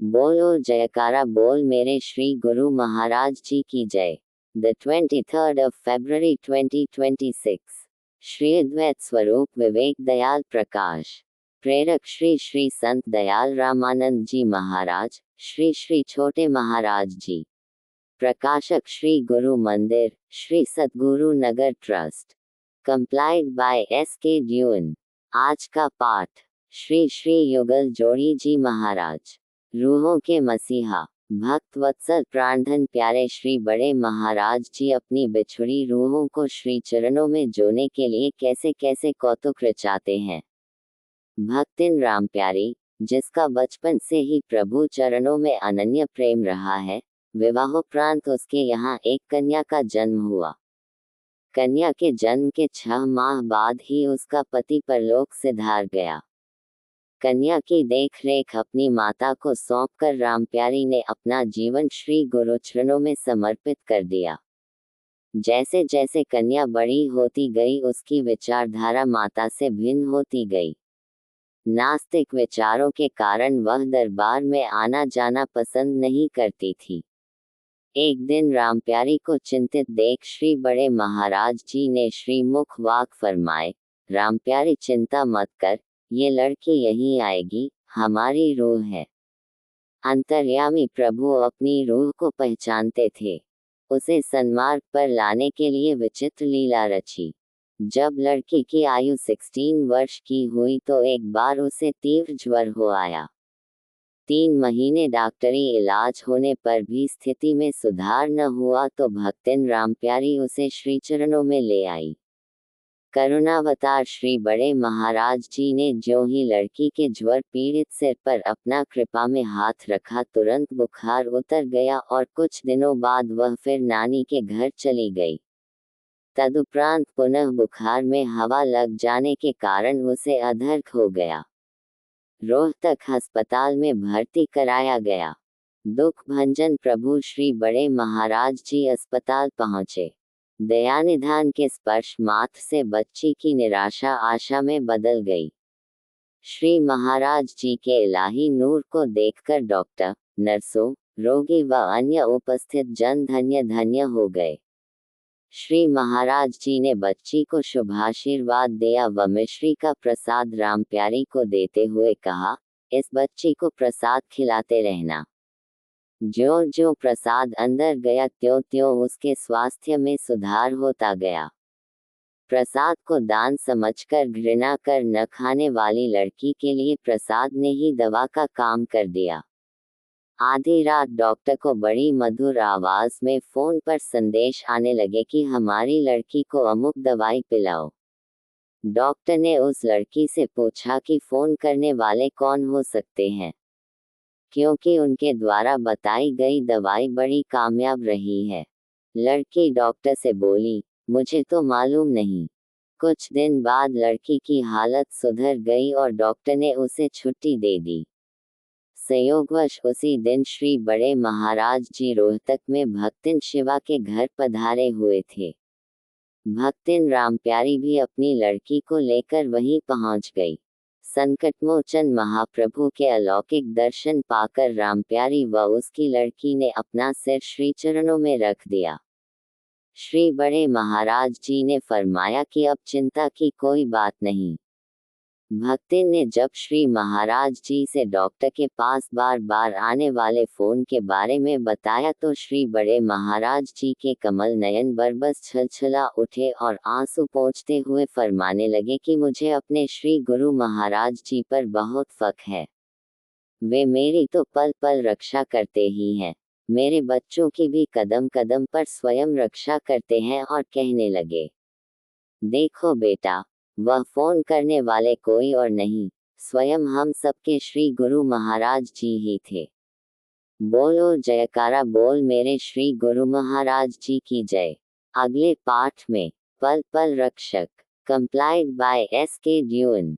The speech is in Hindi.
बोलो जयकारा बोल मेरे श्री गुरु महाराज जी की जय। The 23rd of February 2026 Shri Advaita स्वरूप विवेक दयाल प्रकाश, प्रेरक श्री श्री संत दयाल रामानंद जी महाराज, श्री श्री छोटे महाराज जी, प्रकाशक श्री गुरु Mandir, Shri Satguru Nagar trust, compiled by S.K. ड्यून। आज का पाठ श्री श्री युगल जोड़ी जी महाराज, रूहों के मसीहा, भक्त वत्सल प्राणधन प्यारे श्री बड़े महाराज जी अपनी बिछुड़ी रूहों को श्री चरणों में जोड़ने के लिए कैसे कैसे कौतुक रचाते हैं। भक्तिन राम प्यारी, जिसका बचपन से ही प्रभु चरणों में अनन्य प्रेम रहा है, विवाहोपरांत उसके यहाँ एक कन्या का जन्म हुआ। कन्या के जन्म के 6 माह बाद ही उसका पति परलोक सिधार गया। कन्या की देखरेख अपनी माता को सौंपकर रामप्यारी ने अपना जीवन श्री गुरु चरणों में समर्पित कर दिया। जैसे जैसे कन्या बड़ी होती गई उसकी विचारधारा माता से भिन्न होती गई। नास्तिक विचारों के कारण वह दरबार में आना जाना पसंद नहीं करती थी। एक दिन रामप्यारी को चिंतित देख श्री बड़े महाराज जी ने श्रीमुख वाक फरमाए, रामप्यारी चिंता मत कर, ये लड़की यहीं आएगी, हमारी रूह है। अंतर्यामी प्रभु अपनी रूह को पहचानते थे। उसे सन्मार्ग पर लाने के लिए विचित्र लीला रची। जब लड़की की आयु 16 वर्ष की हुई तो एक बार उसे तीव्र ज्वर हो आया। 3 महीने डॉक्टरी इलाज होने पर भी स्थिति में सुधार न हुआ तो भक्तिन रामप्यारी उसे श्री चरणों में ले आई। करुणावतार श्री बड़े महाराज जी ने ज्यों ही लड़की के ज्वर पीड़ित सिर पर अपना कृपा में हाथ रखा, तुरंत बुखार उतर गया और कुछ दिनों बाद वह फिर नानी के घर चली गई। तदुपरांत पुनः बुखार में हवा लग जाने के कारण उसे अधर्क हो गया। रोहतक अस्पताल में भर्ती कराया गया। दुख भंजन प्रभु श्री बड़े महाराज जी अस्पताल पहुंचे। दयानिधान के स्पर्श मात्र से बच्ची की निराशा आशा में बदल गई। श्री महाराज जी के इलाही नूर को देखकर डॉक्टर, नर्सों, रोगी व अन्य उपस्थित जन धन्य धन्य हो गए। श्री महाराज जी ने बच्ची को शुभाशीर्वाद दिया व मिश्री का प्रसाद रामप्यारी को देते हुए कहा, इस बच्ची को प्रसाद खिलाते रहना। ज्यों ज्यों प्रसाद अंदर गया त्यों त्यों उसके स्वास्थ्य में सुधार होता गया। प्रसाद को दान समझकर घृणा कर न खाने वाली लड़की के लिए प्रसाद ने ही दवा का काम कर दिया। आधी रात डॉक्टर को बड़ी मधुर आवाज में फोन पर संदेश आने लगे कि हमारी लड़की को अमुक दवाई पिलाओ। डॉक्टर ने उस लड़की से पूछा कि फोन करने वाले कौन हो सकते हैं, क्योंकि उनके द्वारा बताई गई दवाई बड़ी कामयाब रही है। लड़की डॉक्टर से बोली, मुझे तो मालूम नहीं। कुछ दिन बाद लड़की की हालत सुधर गई और डॉक्टर ने उसे छुट्टी दे दी। संयोगवश उसी दिन श्री बड़े महाराज जी रोहतक में भक्तिन शिवा के घर पधारे हुए थे। भक्तिन रामप्यारी भी अपनी लड़की को लेकर वहीं पहुंच गई। संकटमोचन महाप्रभु के अलौकिक दर्शन पाकर रामप्यारी व उसकी लड़की ने अपना सिर श्री चरणों में रख दिया। श्री बड़े महाराज जी ने फरमाया कि अब चिंता की कोई बात नहीं। भक्तिन ने जब श्री महाराज जी से डॉक्टर के पास बार बार आने वाले फोन के बारे में बताया तो श्री बड़े महाराज जी के कमल नयन बरबस छलछला उठे और आंसू पोंछते हुए फरमाने लगे कि मुझे अपने श्री गुरु महाराज जी पर बहुत फख्र है। वे मेरी तो पल पल रक्षा करते ही हैं, मेरे बच्चों की भी कदम कदम पर स्वयं रक्षा करते हैं। और कहने लगे, देखो बेटा, वह फोन करने वाले कोई और नहीं, स्वयं हम सबके श्री गुरु महाराज जी ही थे। बोलो जयकारा बोल मेरे श्री गुरु महाराज जी की जय। अगले पाठ में पल पल रक्षक, कंप्लाइड बाय S.K. ड्यून।